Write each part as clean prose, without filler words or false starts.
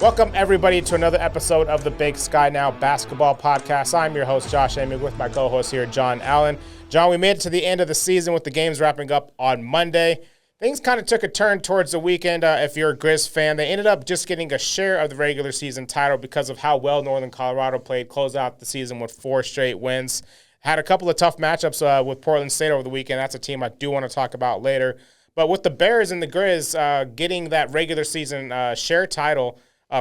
Welcome, everybody, to another episode of the Big Sky Now Basketball Podcast. I'm your host, Josh Amick, with my co-host here, John Allen. John, we made it to the end of the season with the games wrapping up on Monday. Things kind of took a turn towards the weekend if you're a Grizz fan. They ended up just getting a share of the regular season title because of how well Northern Colorado played, closed out the season with 4 straight wins. Had a couple of tough matchups with Portland State over the weekend. That's a team I do want to talk about later. But with the Bears and the Grizz getting that regular season share title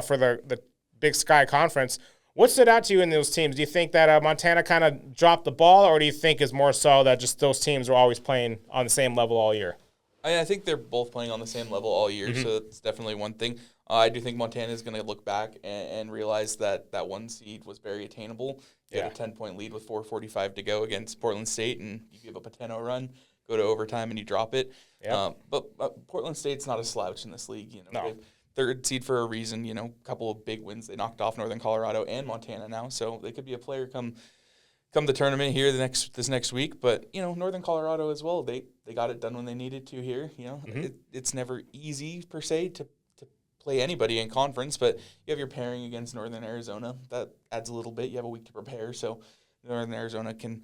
for the Big Sky Conference, what stood out to you in those teams? Do you think that Montana kind of dropped the ball, or do you think it's more so that just those teams were always playing on the same level all year? I think they're both playing on the same level all year, so that's definitely one thing. I do think Montana is going to look back and realize that that 1 seed was very attainable. You had a 10-point lead with 4:45 to go against Portland State, and you give up a 10-0 run, go to overtime, and you drop it. Yep. But Portland State's not a slouch in this league. They're third seed for a reason. A couple of big wins. They knocked off Northern Colorado and Montana now, so they could be a player come the tournament here this next week. But Northern Colorado as well. They got it done when they needed to here. It's never easy per se to play anybody in conference, but you have your pairing against Northern Arizona. That adds a little bit. You have a week to prepare, so Northern Arizona can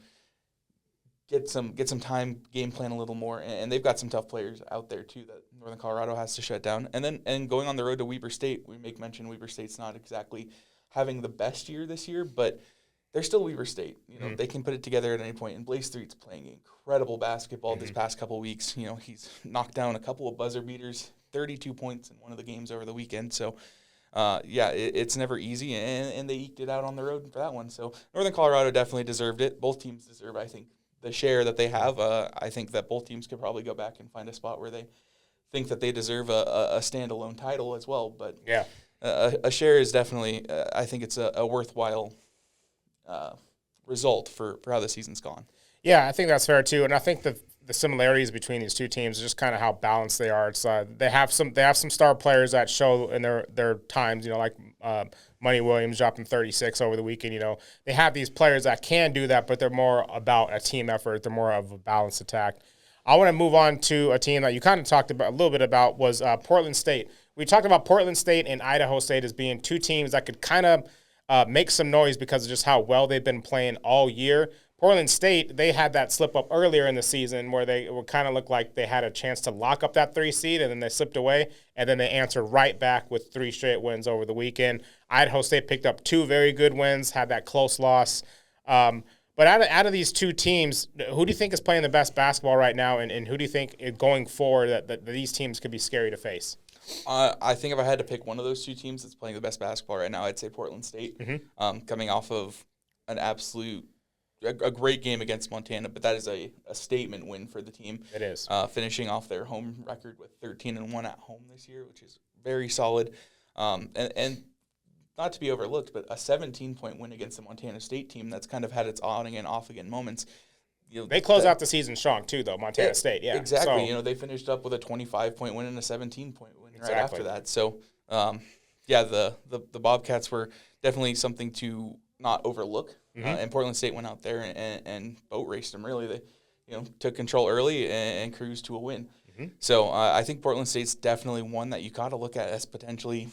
get some time, game plan a little more, and they've got some tough players out there too that Northern Colorado has to shut down. And going on the road to Weber State, we make mention Weber State's not exactly having the best year this year, but they're still Weber State. They can put it together at any point. And Blaze Street's playing incredible basketball this past couple of weeks. He's knocked down a couple of buzzer beaters, 32 points in one of the games over the weekend. So, it's never easy, and they eked it out on the road for that one. So Northern Colorado definitely deserved it. Both teams deserve, I think, the share that they have. I think that both teams could probably go back and find a spot where they think that they deserve a standalone title as well. But a share is definitely, I think it's a worthwhile result for how the season's gone. Yeah, I think that's fair too, and I think the similarities between these two teams is just kind of how balanced they are. It's they have some star players that show in their times, like Money Williams dropping 36 over the weekend. They have these players that can do that, but they're more about a team effort. They're more of a balanced attack. I want to move on to a team that you kind of talked about a little bit about was Portland State. We talked about Portland State and Idaho State as being two teams that could kind of make some noise because of just how well they've been playing all year. Portland State, they had that slip up earlier in the season where they would kind of look like they had a chance to lock up that 3 seed, and then they slipped away, and then they answered right back with 3 straight wins over the weekend. Idaho State picked up 2 very good wins, had that close loss. But out of these two teams, who do you think is playing the best basketball right now, and who do you think going forward that these teams could be scary to face? I think if I had to pick one of those two teams that's playing the best basketball right now, I'd say Portland State, coming off of a great game against Montana, but that is a statement win for the team. It is. Finishing off their home record with 13-1 at home this year, which is very solid. And not to be overlooked, but a 17-point win against the Montana State team that's kind of had its on again, off again moments. They close out the season strong too, though. Montana State, yeah, exactly. So, they finished up with a 25-point win and a 17-point win right after that. So, the Bobcats were definitely something to not overlook. And Portland State went out there and boat raced them. Really, they took control early and cruised to a win. So I think Portland State's definitely one that you got to look at as potentially.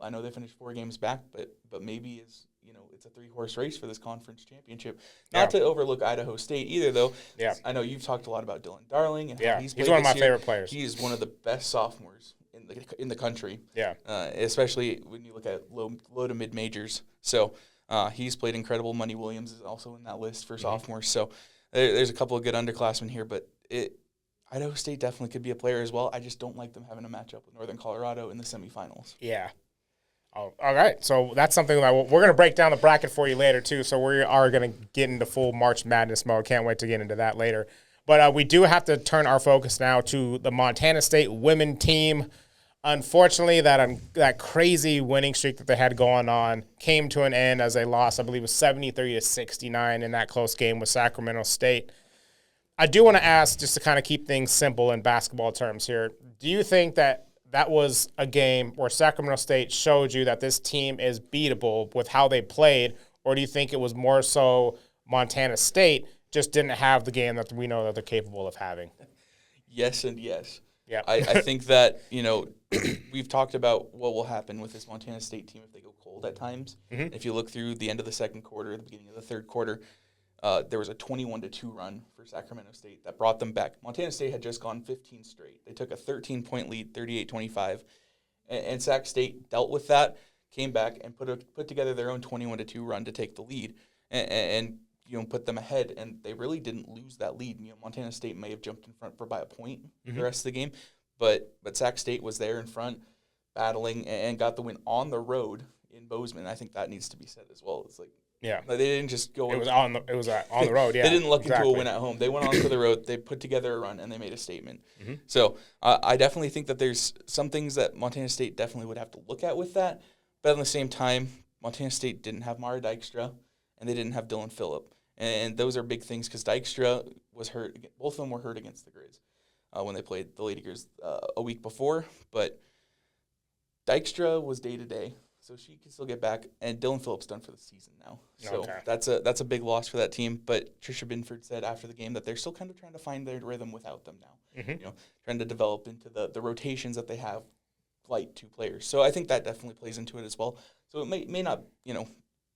I know they finished 4 games back, but maybe it's a 3-horse race for this conference championship. Not to overlook Idaho State either, though. Yeah, I know you've talked a lot about Dylan Darling and how he's one of my favorite players. He is one of the best sophomores in the country. Yeah, especially when you look at low to mid majors. So. He's played incredible. Money Williams is also in that list for sophomores. So there's a couple of good underclassmen here, but Idaho State definitely could be a player as well. I just don't like them having a matchup with Northern Colorado in the semifinals. Yeah. Oh, all right. So that's something that we're going to break down the bracket for you later, too. So we are going to get into full March Madness mode. Can't wait to get into that later. But we do have to turn our focus now to the Montana State women team. Unfortunately, that crazy winning streak that they had going on came to an end as they lost, I believe it was 73-69 in that close game with Sacramento State. I do want to ask, just to kind of keep things simple in basketball terms here, do you think that was a game where Sacramento State showed you that this team is beatable with how they played, or do you think it was more so Montana State just didn't have the game that we know that they're capable of having? Yes and yes. Yeah. I think that, we've talked about what will happen with this Montana State team if they go cold at times. Mm-hmm. If you look through the end of the second quarter, the beginning of the third quarter, there was a 21-2 run for Sacramento State that brought them back. Montana State had just gone 15 straight. They took a 13-point lead, 38-25, and Sac State dealt with that, came back and put together their own 21-2 run to take the lead, and put them ahead. And they really didn't lose that lead. Montana State may have jumped in front by a point the rest of the game, but Sac State was there in front, battling, and got the win on the road in Bozeman. I think that needs to be said as well. It's like, yeah, they didn't just go. It was on the road. Yeah, they didn't look exactly. into a win at home. They went onto the road. They put together a run and they made a statement. Mm-hmm. So I definitely think that there's some things that Montana State definitely would have to look at with that. But at the same time, Montana State didn't have Mara Dykstra and they didn't have Dylan Phillip, and those are big things because Dykstra was hurt. Both of them were hurt against the Grizz when they played the Lady Grizz a week before. But Dykstra was day to day. So she can still get back, and Dylan Phillips done for the season now. So that's a big loss for that team. But Tricia Binford said after the game that they're still kind of trying to find their rhythm without them now. Mm-hmm. Trying to develop into the rotations that they have, light two players. So I think that definitely plays into it as well. So it may not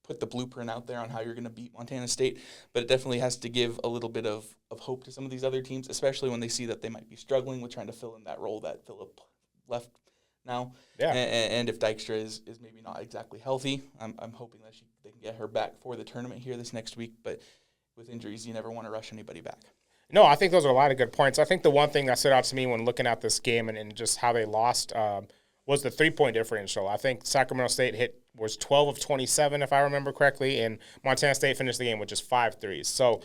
put the blueprint out there on how you're going to beat Montana State, but it definitely has to give a little bit of hope to some of these other teams, especially when they see that they might be struggling with trying to fill in that role that Phillip left now. Yeah. And if Dykstra is maybe not exactly healthy, I'm hoping that they can get her back for the tournament here this next week. But with injuries, you never want to rush anybody back. No, I think those are a lot of good points. I think the one thing that stood out to me when looking at this game and just how they lost was the 3-point differential. I think Sacramento State was 12 of 27, if I remember correctly, and Montana State finished the game with just 5 threes. So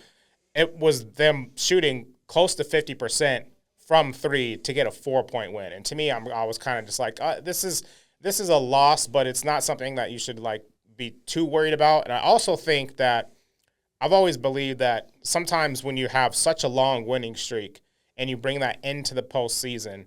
it was them shooting close to 50% from 3 to get a 4-point win. And to me, I was kind of just like, this is a loss, but it's not something that you should be too worried about. And I also think that I've always believed that sometimes when you have such a long winning streak and you bring that into the postseason,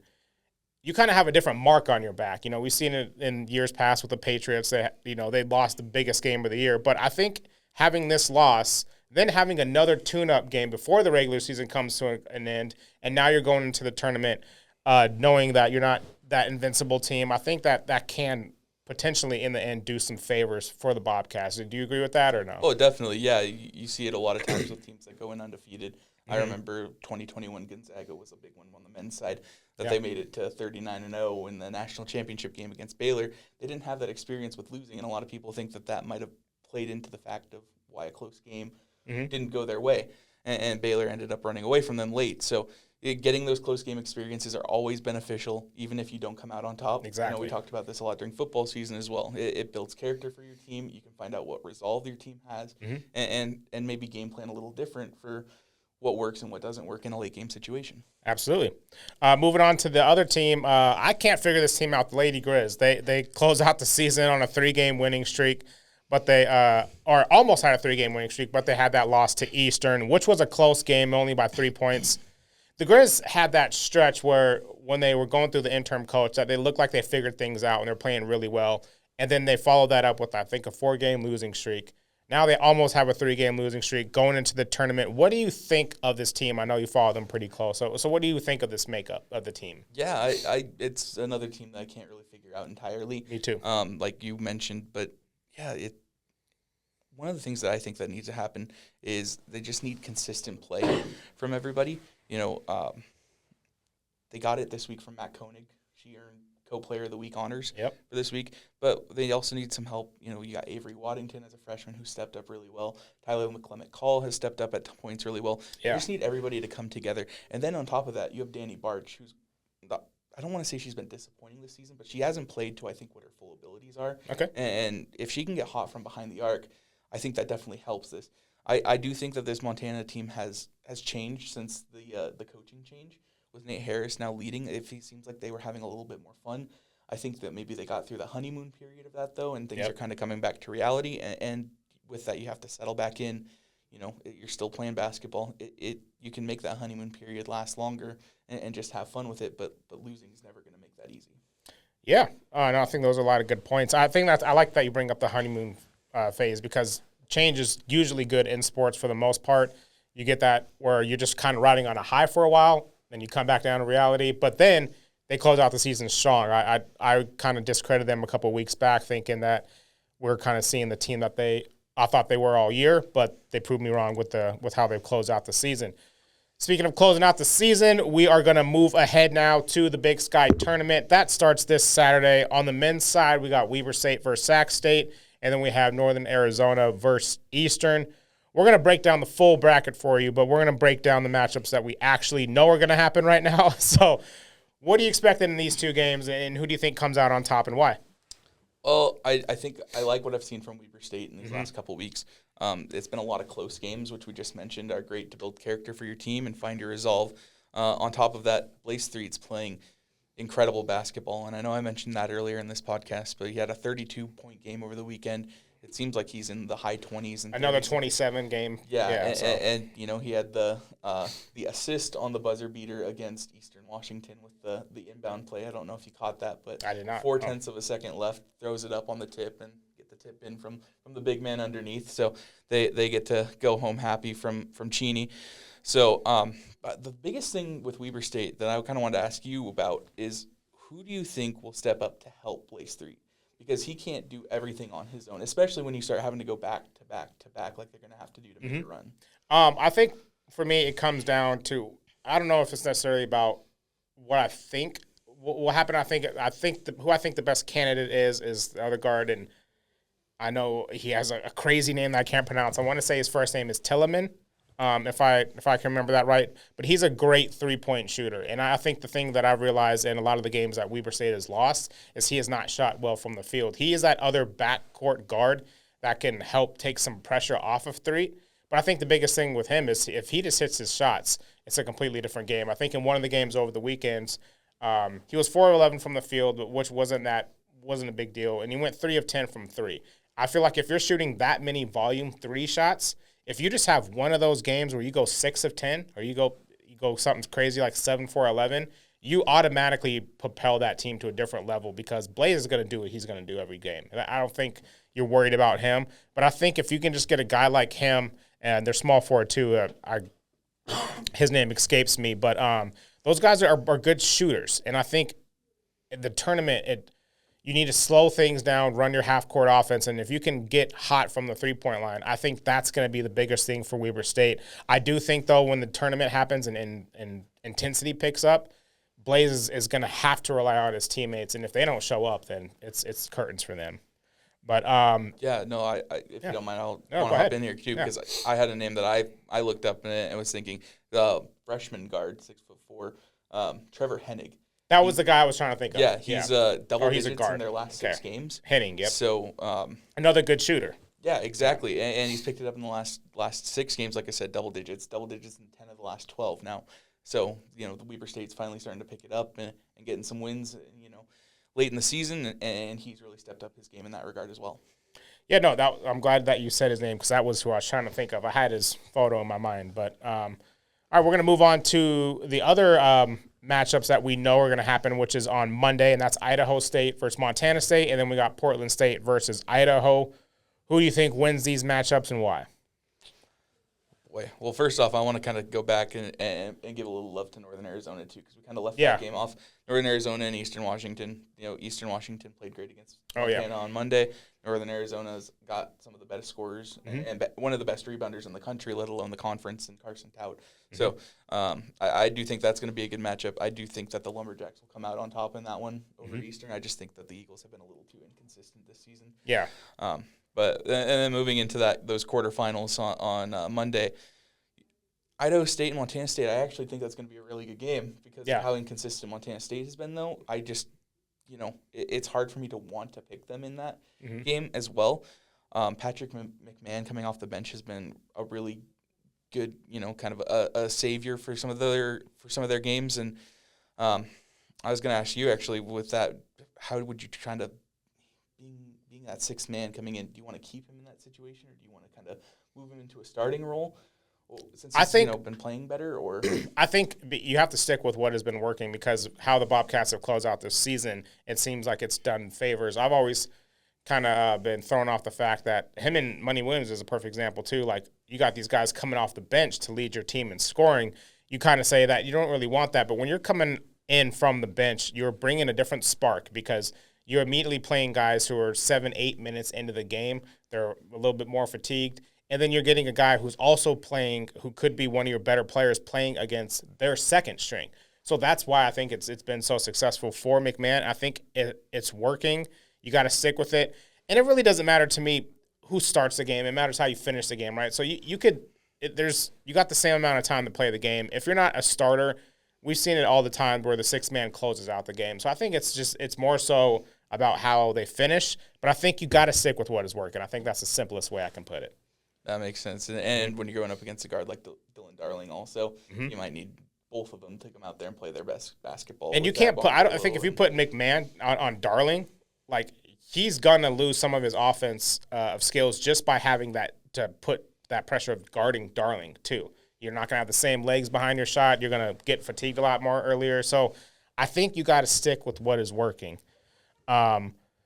you kind of have a different mark on your back. We've seen it in years past with the Patriots. They lost the biggest game of the year. But I think having this loss, then having another tune-up game before the regular season comes to an end, and now you're going into the tournament knowing that you're not that invincible team, I think that can potentially in the end do some favors for the Bobcats. Do you agree with that or no? Oh, definitely. Yeah, you see it a lot of times with teams that go in undefeated. Mm-hmm. I remember 2021 Gonzaga was a big one on the men's side that they made it to 39-0 in the national championship game against Baylor. They didn't have that experience with losing, and a lot of people think that might have played into the fact of why a close game didn't go their way, and Baylor ended up running away from them late. So getting those close game experiences are always beneficial, even if you don't come out on top. Exactly. We talked about this a lot during football season as well. It builds character for your team. You can find out what resolve your team has, and maybe game plan a little different for what works and what doesn't work in a late game situation. Absolutely. Moving on to the other team, I can't figure this team out, the Lady Grizz. They close out the season on a 3-game winning streak. But they or almost had a 3-game winning streak, but they had that loss to Eastern, which was a close game, only by 3 points. The Grizz had that stretch where when they were going through the interim coach, that they looked like they figured things out and they're playing really well. And then they followed that up with, I think, a 4-game losing streak. Now they almost have a 3-game losing streak going into the tournament. What do you think of this team? I know you follow them pretty close. So what do you think of this makeup of the team? Yeah, it's another team that I can't really figure out entirely. Me too. Like you mentioned, but yeah, one of the things that I think that needs to happen is they just need consistent play from everybody. They got it this week from Matt Koenig. She earned Co-Player of the Week honors for this week. But they also need some help. You got Avery Waddington as a freshman who stepped up really well. Tyler McClement-Call has stepped up at points really well. You just need everybody to come together. And then on top of that, you have Danny Barch, who's I don't want to say she's been disappointing this season, but she hasn't played to, I think, what her full abilities are. Okay. And if she can get hot from behind the arc, I think that definitely helps this. I do think that this Montana team has changed since the coaching change, with Nate Harris now leading. If he seems like they were having a little bit more fun, I think that maybe they got through the honeymoon period of that, though, and things are kind of coming back to reality. And with that, you have to settle back in. You're still playing basketball. You can make that honeymoon period last longer and just have fun with it, but losing is never going to make that easy. Yeah. No, I think those are a lot of good points. I like that you bring up the honeymoon phase, because change is usually good in sports for the most part. You get that where you're just kind of riding on a high for a while, then you come back down to reality. But then they close out the season strong. I kind of discredited them a couple of weeks back, thinking that we're kind of seeing the team that I thought they were all year, but they proved me wrong with how they've closed out the season. Speaking of closing out the season, we are going to move ahead now to the Big Sky tournament. That starts this Saturday. On the men's side, we got Weber State versus Sac State, and then we have Northern Arizona versus Eastern. We're going to break down the full bracket for you, but we're going to break down the matchups that we actually know are going to happen right now. So what do you expect in these two games, and who do you think comes out on top and why? Well, I think I like what I've seen from Weber State in these last couple of weeks. It's been a lot of close games, which we just mentioned are great to build character for your team and find your resolve. On top of that, Blaze Street's playing incredible basketball, and I know I mentioned that earlier in this podcast, but he had a 32-point game over the weekend. It seems like he's in the high 20s. And another 30s. 27 game. Yeah, and you know, he had the assist on the buzzer beater against Eastern Washington with the inbound play. I don't know if you caught that, but I did not. 0.4 of a second left, throws it up on the tip and get the tip in from the big man underneath. So they get to go home happy from Cheney. So the biggest thing with Weber State that I kind of wanted to ask you about is who do you think will step up to help Blaze 3? Because he can't do everything on his own, especially when you start having to go back to back to back like they're going to have to do to make a run. I think for me it comes down to, I don't know if it's necessarily about what I think will happen. I think who I think the best candidate is the other guard, and I know he has a crazy name that I can't pronounce. I want to say his first name is Tilleman. If I can remember that right. But he's a great three-point shooter. And I think the thing that I've realized in a lot of the games that Weber State has lost is he has not shot well from the field. He is that other backcourt guard that can help take some pressure off of three. But I think the biggest thing with him is if he just hits his shots, it's a completely different game. I think in one of the games over the weekends, he was 4 of 11 from the field, which wasn't a big deal. And he went 3 of 10 from three. I feel like if you're shooting that many volume three shots, if you just have one of those games where you go 6 of 10 or you go something crazy like 7 for 11, you automatically propel that team to a different level because Blaze is going to do what he's going to do every game. And I don't think you're worried about him. But I think if you can just get a guy like him, and they're small forward too, his name escapes me, but those guys are good shooters. And I think in the tournament, you need to slow things down, run your half-court offense, and if you can get hot from the three-point line, I think that's going to be the biggest thing for Weber State. I do think, though, when the tournament happens and intensity picks up, Blaze is going to have to rely on his teammates, and if they don't show up, then it's curtains for them. But if you don't mind, I'll want to hop in here too because I had a name that I looked up and was thinking the freshman guard, 6'4", Trevor Hennig. That was the guy I was trying to think of. Yeah, he's double digits in their last 6 games. Hennig, yep. So another good shooter. Yeah, exactly, and he's picked it up in the last 6 games. Like I said, double digits in 10 of the last 12 now. So the Weber State's finally starting to pick it up and getting some wins. Late in the season, and he's really stepped up his game in that regard as well. Yeah, no, I'm glad that you said his name because that was who I was trying to think of. I had his photo in my mind. But, all right, we're going to move on to the other matchups that we know are going to happen, which is on Monday, and that's Idaho State versus Montana State, and then we got Portland State versus Idaho. Who do you think wins these matchups and why? Well, first off, I want to kind of go back and give a little love to Northern Arizona, too, because we kind of left that game off. Northern Arizona and Eastern Washington. Eastern Washington played great against Montana on Monday. Northern Arizona's got some of the best scorers and one of the best rebounders in the country, let alone the conference, and Carson Tout. So I do think that's going to be a good matchup. I do think that the Lumberjacks will come out on top in that one over Eastern. I just think that the Eagles have been a little too inconsistent this season. Yeah. But then moving into those quarterfinals on Monday, Idaho State and Montana State, I actually think that's going to be a really good game because of how inconsistent Montana State has been, though. I just, it's hard for me to want to pick them in that game as well. Patrick McMahon coming off the bench has been a really good, kind of a savior for some of their games. And I was going to ask you, actually, with that, how would you try to being that sixth man coming in, do you want to keep him in that situation or do you want to kind of move him into a starting role? Since he's been playing better, or I think you have to stick with what has been working because how the Bobcats have closed out this season, it seems like it's done favors. I've always kind of been thrown off the fact that him and Money Williams is a perfect example too. Like you got these guys coming off the bench to lead your team in scoring. You kind of say that you don't really want that, but when you're coming in from the bench, you're bringing a different spark because you're immediately playing guys who are 7-8 minutes into the game. They're a little bit more fatigued. And then you're getting a guy who's also playing, who could be one of your better players, playing against their second string. So that's why I think it's been so successful for McMahon. I think it's working. You got to stick with it. And it really doesn't matter to me who starts the game. It matters how you finish the game, right? So you got the same amount of time to play the game. If you're not a starter, we've seen it all the time where the sixth man closes out the game. So I think it's more so about how they finish. But I think you got to stick with what is working. I think that's the simplest way I can put it. That makes sense. And when you're going up against a guard like Dylan Darling also, you might need both of them to come out there and play their best basketball. And you can't put – I think if you put McMahon on Darling, like he's going to lose some of his offense of skills just by having that to put that pressure of guarding Darling too. You're not going to have the same legs behind your shot. You're going to get fatigued a lot more earlier. So I think you got to stick with what is working.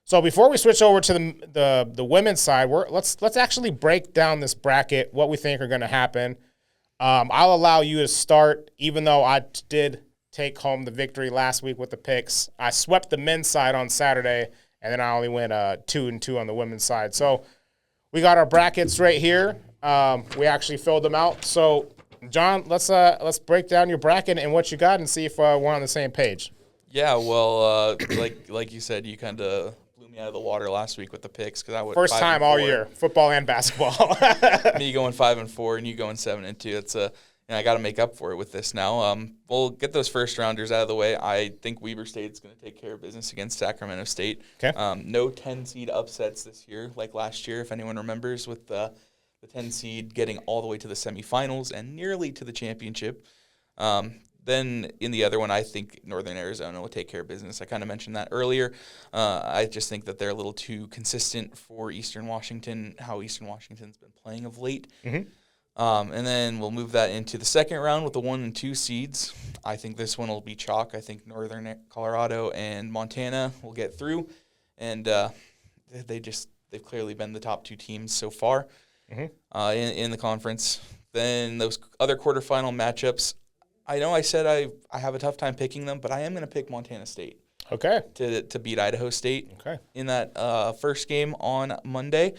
So before we switch over to the women's side, let's actually break down this bracket, what we think are going to happen. I'll allow you to start, even though I did take home the victory last week with the picks. I swept the men's side on Saturday, and then I only went 2-2 on the women's side. So we got our brackets right here. We actually filled them out. So John, let's break down your bracket and what you got and see if we're on the same page. Yeah, well, like you said, you kind of blew me out of the water last week with the picks because I went first time all year, football and basketball. Me going 5-4 and you going 7-2. It's I got to make up for it with this now. We'll get those first rounders out of the way. I think Weber State's going to take care of business against Sacramento State. Okay. No 10 seed upsets this year like last year, if anyone remembers, with the 10 seed getting all the way to the semifinals and nearly to the championship. Then in the other one, I think Northern Arizona will take care of business. I kind of mentioned that earlier. I just think that they're a little too consistent for Eastern Washington, how Eastern Washington's been playing of late. Mm-hmm. And then we'll move that into the second round with the 1 and 2 seeds. I think this one will be chalk. I think Northern Colorado and Montana will get through. And they've clearly been the top 2 teams so far in the conference. Then those other quarterfinal matchups, I know I said I have a tough time picking them, but I am going to pick Montana State. Okay. To beat Idaho State. Okay. In that first game on Monday.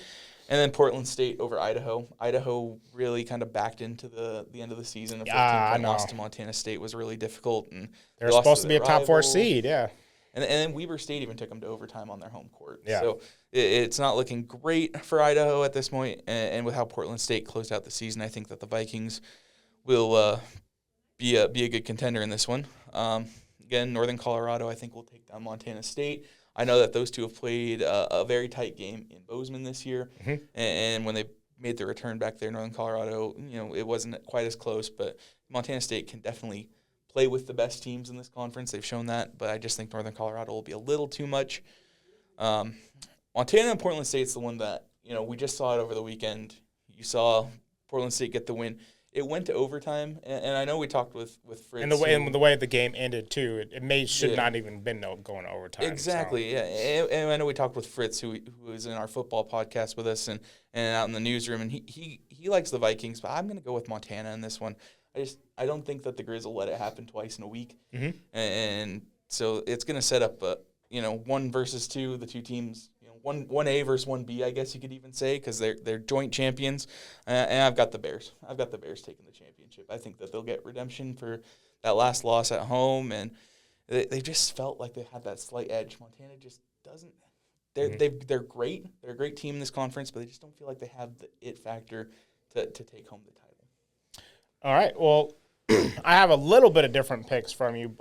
And then Portland State over Idaho. Idaho really kind of backed into the end of the season. A 15-point loss to Montana State was really difficult. And they were supposed to be a top 4 seed, yeah. And then Weber State even took them to overtime on their home court. Yeah. So it's not looking great for Idaho at this point. And with how Portland State closed out the season, I think that the Vikings will be a good contender in this one. Again, Northern Colorado, I think, will take down Montana State. I know that those two have played a very tight game in Bozeman this year. Mm-hmm. And when they made the return back there, Northern Colorado, it wasn't quite as close. But Montana State can definitely play with the best teams in this conference. They've shown that. But I just think Northern Colorado will be a little too much. Montana and Portland State's the one that, we just saw it over the weekend. You saw Portland State get the win. It went to overtime, and I know we talked with Fritz. And the way the game ended, too, it should not even been going to overtime. Exactly, so. Yeah. And I know we talked with Fritz, who was in our football podcast with us and out in the newsroom, and he likes the Vikings, but I'm going to go with Montana in this one. I don't think that the Grizz will let it happen twice in a week. Mm-hmm. And so it's going to set up, 1 versus 2, the two teams, 1A versus 1B, I guess you could even say, because they're joint champions. And I've got the Bears. I've got the Bears taking the championship. I think that they'll get redemption for that last loss at home, and they just felt like they had that slight edge. Montana just doesn't. They're great. They're a great team in this conference, but they just don't feel like they have the it factor to take home the title. All right. Well, I have a little bit of different picks from you.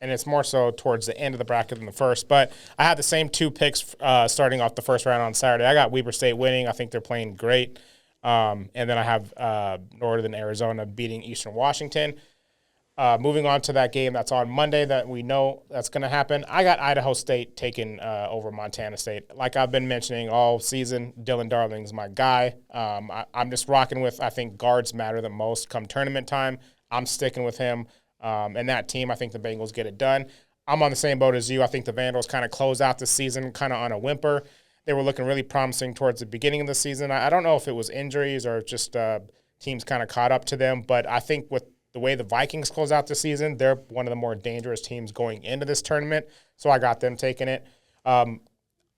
And it's more so towards the end of the bracket than the first. But I had the same 2 picks starting off the first round on Saturday. I got Weber State winning. I think they're playing great. And then I have Northern Arizona beating Eastern Washington. Moving on to that game that's on Monday that we know that's going to happen, I got Idaho State taking over Montana State. Like I've been mentioning all season, Dylan Darling's my guy. I'm just rocking with, I think guards matter the most come tournament time. I'm sticking with him. And that team, I think the Bengals get it done. I'm on the same boat as you. I think the Vandals kind of close out the season kind of on a whimper. They were looking really promising towards the beginning of the season. I don't know if it was injuries or just teams kind of caught up to them, but I think with the the way the Vikings close out the season, they're one of the more dangerous teams going into this tournament. So I got them taking it. I'm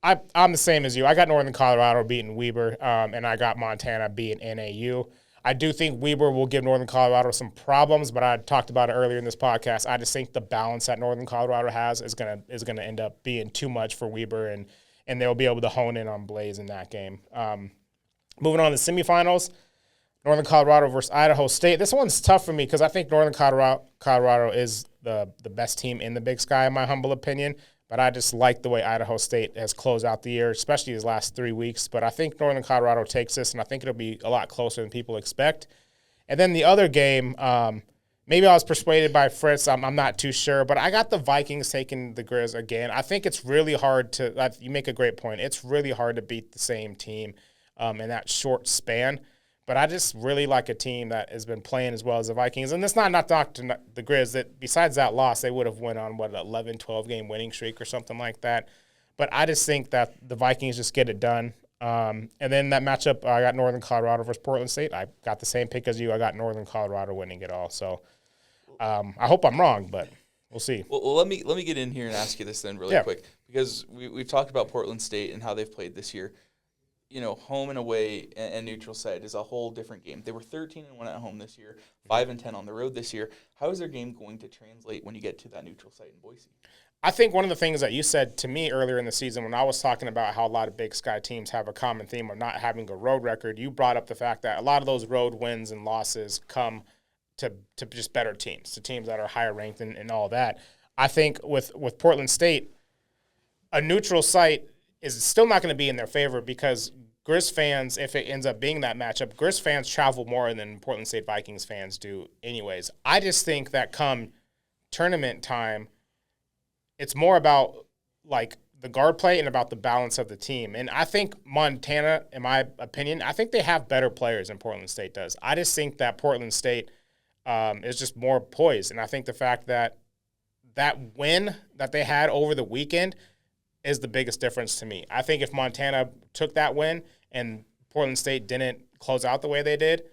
the same as you. I got Northern Colorado beating Weber, and I got Montana beating NAU. I do think Weber will give Northern Colorado some problems, but I talked about it earlier in this podcast. I just think the balance that Northern Colorado has is gonna end up being too much for Weber, and they'll be able to hone in on Blaze in that game. Moving on to the semifinals, Northern Colorado versus Idaho State. This one's tough for me because I think Northern Colorado is the best team in the Big Sky, in my humble opinion. But I just like the way Idaho State has closed out the year, especially these last 3 weeks. But I think Northern Colorado takes this, and I think it'll be a lot closer than people expect. And then the other game, maybe I was persuaded by Fritz. I'm not too sure. But I got the Vikings taking the Grizz again. I think it's really hard to – you make a great point. It's really hard to beat the same team in that short span. But I just really like a team that has been playing as well as the Vikings. And it's not to the Grizz. That besides that loss, they would have went on, 11, 12-game winning streak or something like that. But I just think that the Vikings just get it done. And then that matchup, I got Northern Colorado versus Portland State. I got the same pick as you. I got Northern Colorado winning it all. So I hope I'm wrong, but we'll see. Well, let me get in here and ask you this then really quick. Because we've talked about Portland State and how they've played this year. Home and away and neutral site is a whole different game. They were 13-1 at home this year, 5-10 on the road this year. How is their game going to translate when you get to that neutral site in Boise? I think one of the things that you said to me earlier in the season when I was talking about how a lot of Big Sky teams have a common theme of not having a road record, you brought up the fact that a lot of those road wins and losses come to just better teams, to teams that are higher ranked and all that. I think with Portland State, a neutral site is still not going to be in their favor because Grizz fans, if it ends up being that matchup, Grizz fans travel more than Portland State Vikings fans do anyways. I just think that come tournament time, it's more about like the guard play and about the balance of the team. And I think Montana, in my opinion, I think they have better players than Portland State does. I just think that Portland State is just more poised. And I think the fact that win that they had over the weekend is the biggest difference to me. I think if Montana took that win and Portland State didn't close out the way they did,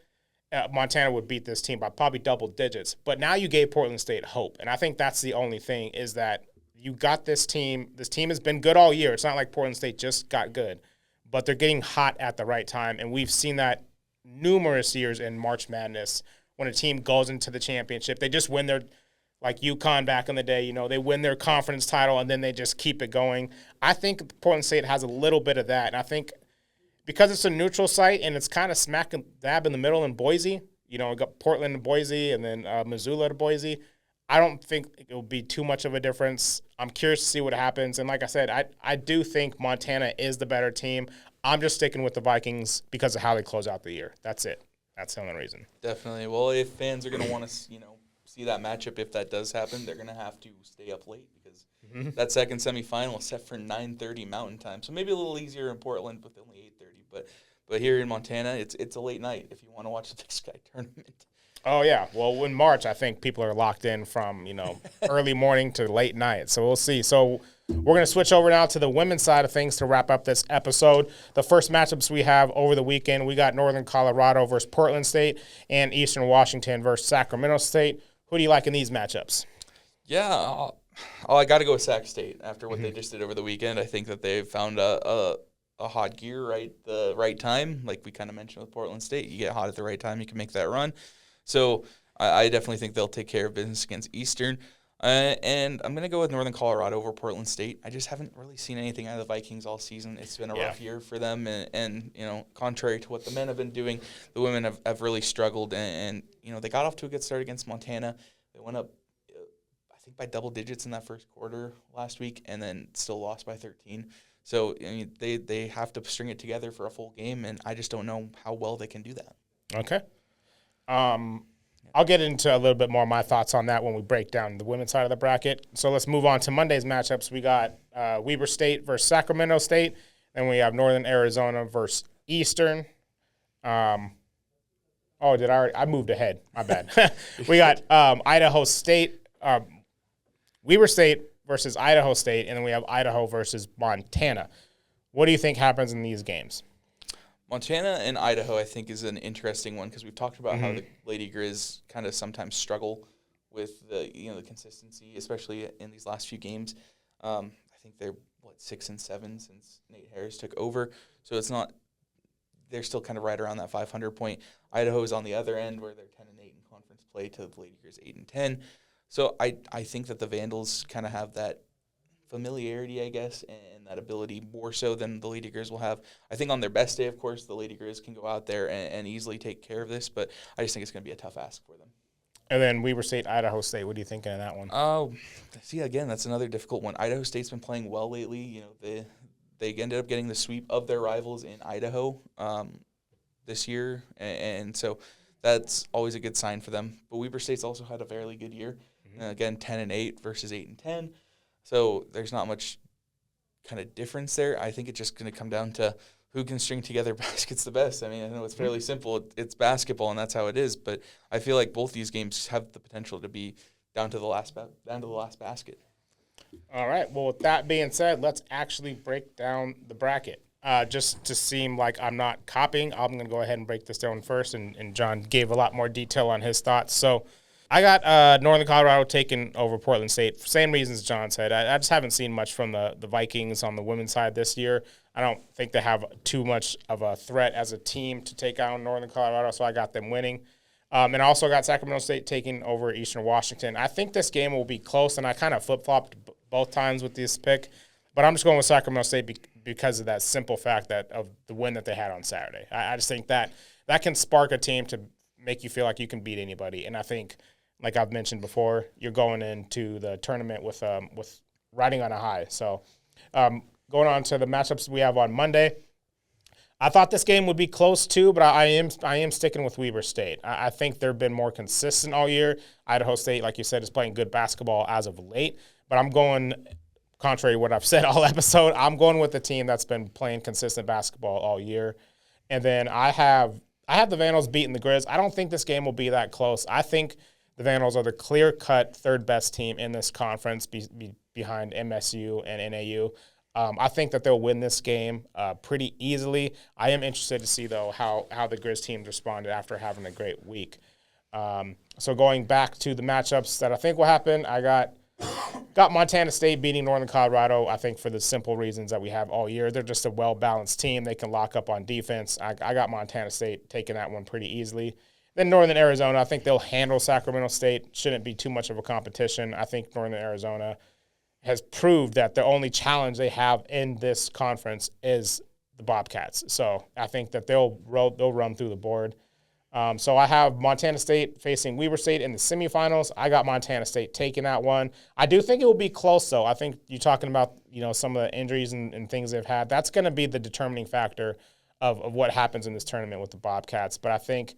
Montana would beat this team by probably double digits. But now you gave Portland State hope. And I think that's the only thing is that you got this team. This team has been good all year. It's not like Portland State just got good. But they're getting hot at the right time. And we've seen that numerous years in March Madness when a team goes into the championship. They just win their – like UConn back in the day, they win their conference title and then they just keep it going. I think Portland State has a little bit of that. And I think because it's a neutral site and it's kind of smack dab in the middle in Boise, we got Portland to Boise and then Missoula to Boise, I don't think it will be too much of a difference. I'm curious to see what happens. And like I said, I do think Montana is the better team. I'm just sticking with the Vikings because of how they close out the year. That's it. That's the only reason. Definitely. Well, if fans are going to want to, see that matchup, if that does happen, they're going to have to stay up late because that second semifinal is set for 9:30 Mountain Time. So maybe a little easier in Portland with only 8:30. But here in Montana, it's a late night if you want to watch the Big Sky tournament. Oh, yeah. Well, in March, I think people are locked in from, early morning to late night. So we'll see. So we're going to switch over now to the women's side of things to wrap up this episode. The first matchups we have over the weekend, we got Northern Colorado versus Portland State and Eastern Washington versus Sacramento State. Who do you like in these matchups? Yeah, I got to go with Sac State after what they just did over the weekend. I think that they've found a hot gear the right time. Like we kind of mentioned with Portland State, you get hot at the right time, you can make that run. So I definitely think they'll take care of business against Eastern. And I'm going to go with Northern Colorado over Portland State. I just haven't really seen anything out of the Vikings all season. It's been a rough year for them. And contrary to what the men have been doing, the women have really struggled. And they got off to a good start against Montana. They went up, I think, by double digits in that first quarter last week and then still lost by 13. So they have to string it together for a full game, and I just don't know how well they can do that. Okay. I'll get into a little bit more of my thoughts on that when we break down the women's side of the bracket. So let's move on to Monday's matchups. We got Weber State versus Sacramento State, and we have Northern Arizona versus Eastern. I moved ahead. My bad. We got Idaho State, Weber State versus Idaho State, and then we have Idaho versus Montana. What do you think happens in these games? Montana and Idaho, I think, is an interesting one because we've talked about how the Lady Grizz kind of sometimes struggle with the consistency, especially in these last few games. I think they're 6-7 since Nate Harris took over, so it's not. They're still kind of right around that 500 point. Idaho is on the other end where they're 10-8 in conference play to the Lady Grizz 8-10. So I think that the Vandals kind of have that familiarity, I guess, and that ability more so than the Lady Grizz will have. I think on their best day, of course, the Lady Grizz can go out there and easily take care of this, but I just think it's going to be a tough ask for them. And then Weber State, Idaho State. What are you thinking of that one? See, again, that's another difficult one. Idaho State's been playing well lately. They ended up getting the sweep of their rivals in Idaho this year, and so that's always a good sign for them. But Weber State's also had a fairly good year. Again, 10-8 versus 8-10. So there's not much kind of difference there. I think it's just going to come down to who can string together baskets the best. I mean, I know it's fairly simple. It's basketball, and that's how it is. But I feel like both these games have the potential to be down to the last basket. All right. Well, with that being said, let's actually break down the bracket. Just to seem like I'm not copying, I'm going to go ahead and break this down first, and John gave a lot more detail on his thoughts. So I got Northern Colorado taking over Portland State. Same reasons John said. I just haven't seen much from the Vikings on the women's side this year. I don't think they have too much of a threat as a team to take out Northern Colorado, so I got them winning. And I also got Sacramento State taking over Eastern Washington. I think this game will be close, and I kind of flip-flopped both times with this pick. But I'm just going with Sacramento State because of that simple fact of the win that they had on Saturday. I just think that can spark a team to make you feel like you can beat anybody. And I think, like I've mentioned before, you're going into the tournament with riding on a high. So going on to the matchups we have on Monday, I thought this game would be close too, but I am sticking with Weber State. I think they've been more consistent all year. Idaho State, like you said, is playing good basketball as of late, but I'm going – contrary to what I've said all episode, I'm going with the team that's been playing consistent basketball all year. And then I have the Vandals beating the Grizz. I don't think this game will be that close. I think the Vandals are the clear-cut third-best team in this conference behind MSU and NAU. I think that they'll win this game pretty easily. I am interested to see, though, how the Grizz team responded after having a great week. So going back to the matchups that I think will happen, I got Montana State beating Northern Colorado, I think, for the simple reasons that we have all year. They're just a well-balanced team. They can lock up on defense. I got Montana State taking that one pretty easily. Then Northern Arizona, I think they'll handle Sacramento State. Shouldn't be too much of a competition. I think Northern Arizona has proved that the only challenge they have in this conference is the Bobcats. So I think that they'll run through the board. So I have Montana State facing Weber State in the semifinals. I got Montana State taking that one. I do think it will be close, though. I think you're talking about some of the injuries and things they've had. That's going to be the determining factor of what happens in this tournament with the Bobcats. But I think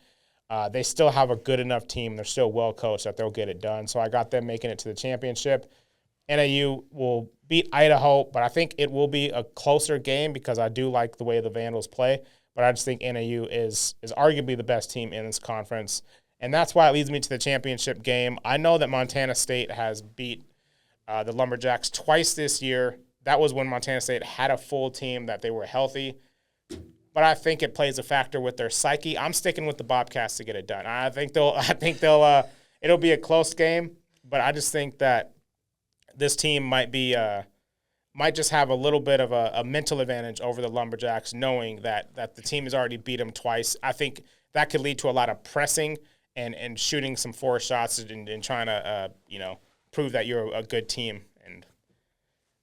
they still have a good enough team. They're still well coached that they'll get it done. So I got them making it to the championship. NAU will beat Idaho, but I think it will be a closer game because I do like the way the Vandals play. But I just think NAU is arguably the best team in this conference. And that's why it leads me to the championship game. I know that Montana State has beat the Lumberjacks twice this year. That was when Montana State had a full team, that they were healthy. But I think it plays a factor with their psyche. I'm sticking with the Bobcats to get it done. I think it'll be a close game, but I just think that this team might just have a little bit of a mental advantage over the Lumberjacks, knowing that the team has already beat them twice. I think that could lead to a lot of pressing and shooting some forced shots and trying to prove that you're a good team. And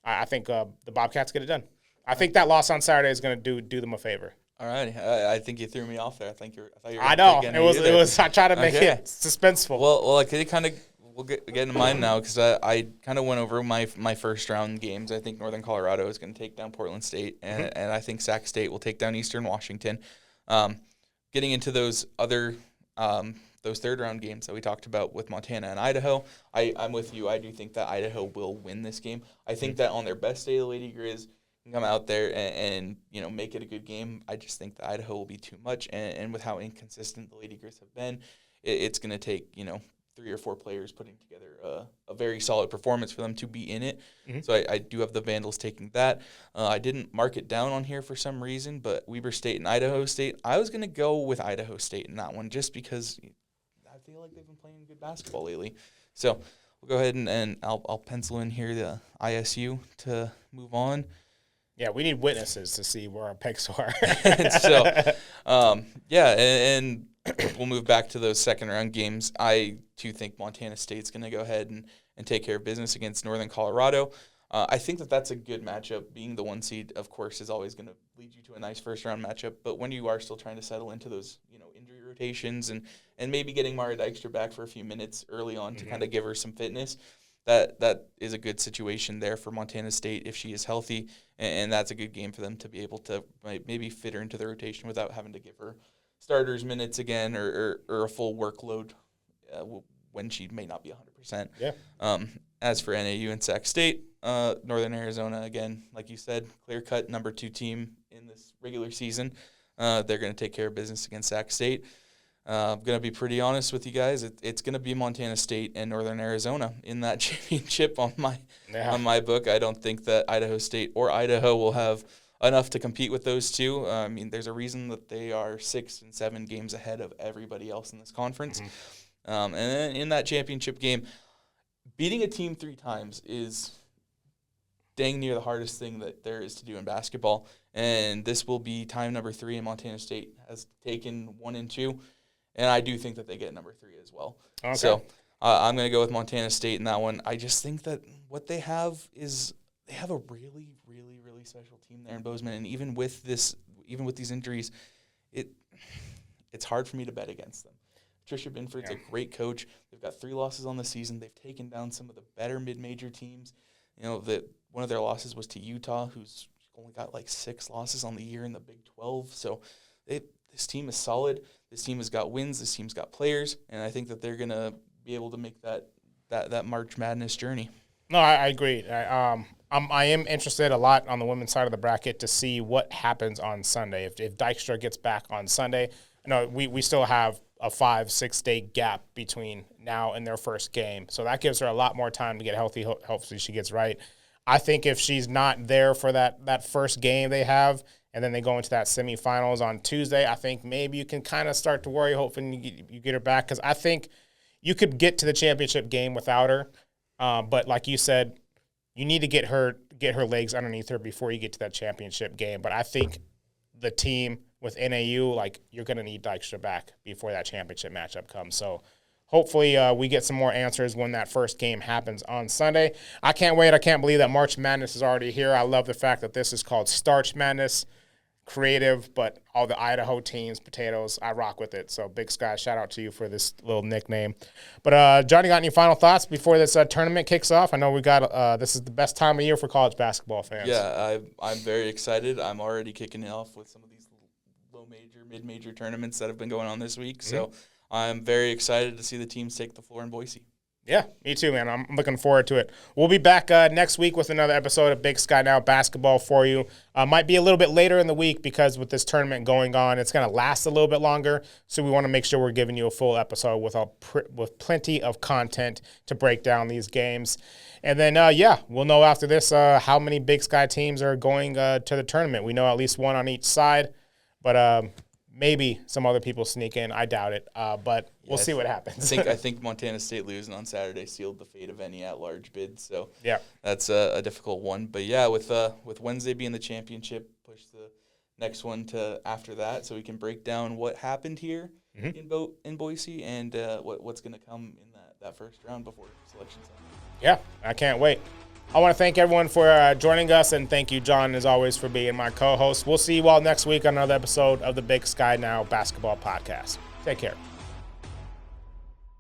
I think the Bobcats get it done. I think that loss on Saturday is going to do them a favor. All right, I think you threw me off there. I thought you were. I know it was. I tried to make it suspenseful. Well, I could kind of. We'll get into mine now because I kind of went over my first round games. I think Northern Colorado is going to take down Portland State, and I think Sac State will take down Eastern Washington. Getting into those other those third round games that we talked about with Montana and Idaho, I'm with you. I do think that Idaho will win this game. I think that on their best day, the Lady Grizz can come out there and make it a good game. I just think that Idaho will be too much, and with how inconsistent the Lady Grizz have been, it's going to take 3 or 4 players putting together a very solid performance for them to be in it. Mm-hmm. So I do have the Vandals taking that. I didn't mark it down on here for some reason, but Weber State and Idaho State, I was going to go with Idaho State in that one just because I feel like they've been playing good basketball lately. So we'll go ahead and I'll pencil in here the ISU to move on. Yeah, we need witnesses to see where our picks are. And we'll move back to those second-round games. I, too, think Montana State's going to go ahead and take care of business against Northern Colorado. I think that's a good matchup. Being the 1 seed, of course, is always going to lead you to a nice first-round matchup. But when you are still trying to settle into those, injury rotations and maybe getting Mara Dykstra back for a few minutes early on to kind of give her some fitness, that is a good situation there for Montana State if she is healthy, and that's a good game for them to be able to maybe fit her into the rotation without having to give her starters minutes again or a full workload when she may not be 100%. Yeah. As for NAU and Sac State, Northern Arizona, again, like you said, clear-cut number 2 team in this regular season. They're going to take care of business against Sac State. I'm going to be pretty honest with you guys. It's going to be Montana State and Northern Arizona in that championship on my book. I don't think that Idaho State or Idaho will have enough to compete with those two. I mean, there's a reason that they are 6 and 7 games ahead of everybody else in this conference. And then in that championship game, beating a team 3 times is dang near the hardest thing that there is to do in basketball. And this will be time number 3, and Montana State has taken 1 and 2. And I do think that they get number 3 as well. Okay. So I'm going to go with Montana State in that one. I just think that what they have is they have a really, really, really special team there in Bozeman. And even with these injuries, it's hard for me to bet against them. Tricia Binford's a great coach. They've got 3 losses on the season. They've taken down some of the better mid-major teams. One of their losses was to Utah, who's only got like 6 losses on the year in the Big 12. So this team is solid. This team has got wins. This team's got players, and I think that they're going to be able to make that March Madness journey. No, I agree. I am interested a lot on the women's side of the bracket to see what happens on Sunday. If Dykstra gets back on Sunday, we still have a 5-6 day gap between now and their first game, so that gives her a lot more time to get healthy. Hopefully she gets right. I think if she's not there for that first game they have, and then they go into that semifinals on Tuesday, I think maybe you can kind of start to worry, hoping you get her back, because I think you could get to the championship game without her. But like you said, you need to get her legs underneath her before you get to that championship game. But I think the team with NAU, you're going to need Dykstra back before that championship matchup comes. So hopefully we get some more answers when that first game happens on Sunday. I can't wait. I can't believe that March Madness is already here. I love the fact that this is called Starch Madness. Creative, but all the Idaho teams, potatoes, I rock with it. So Big Sky, shout out to you for this little nickname. But Johnny, got any final thoughts before this tournament kicks off? I know we got this is the best time of year for college basketball fans. Yeah, I'm very excited. I'm already kicking it off with some of these low-major, mid-major tournaments that have been going on this week. Mm-hmm. So I'm very excited to see the teams take the floor in Boise. Yeah, me too, man. I'm looking forward to it. We'll be back next week with another episode of Big Sky Now Basketball for you. Might be a little bit later in the week because with this tournament going on, it's going to last a little bit longer. So we want to make sure we're giving you a full episode with plenty of content to break down these games. And then, we'll know after this how many Big Sky teams are going to the tournament. We know at least one on each side, but maybe some other people sneak in. I doubt it, but we'll see what happens. I think Montana State losing on Saturday sealed the fate of any at-large bid. So yeah, that's a difficult one. But yeah, with Wednesday being the championship, push the next one to after that, so we can break down what happened here in Boise and what's going to come in that first round before selection time. Yeah, I can't wait. I want to thank everyone for joining us, and thank you, John, as always, for being my co-host. We'll see you all next week on another episode of the Big Sky Now Basketball Podcast. Take care.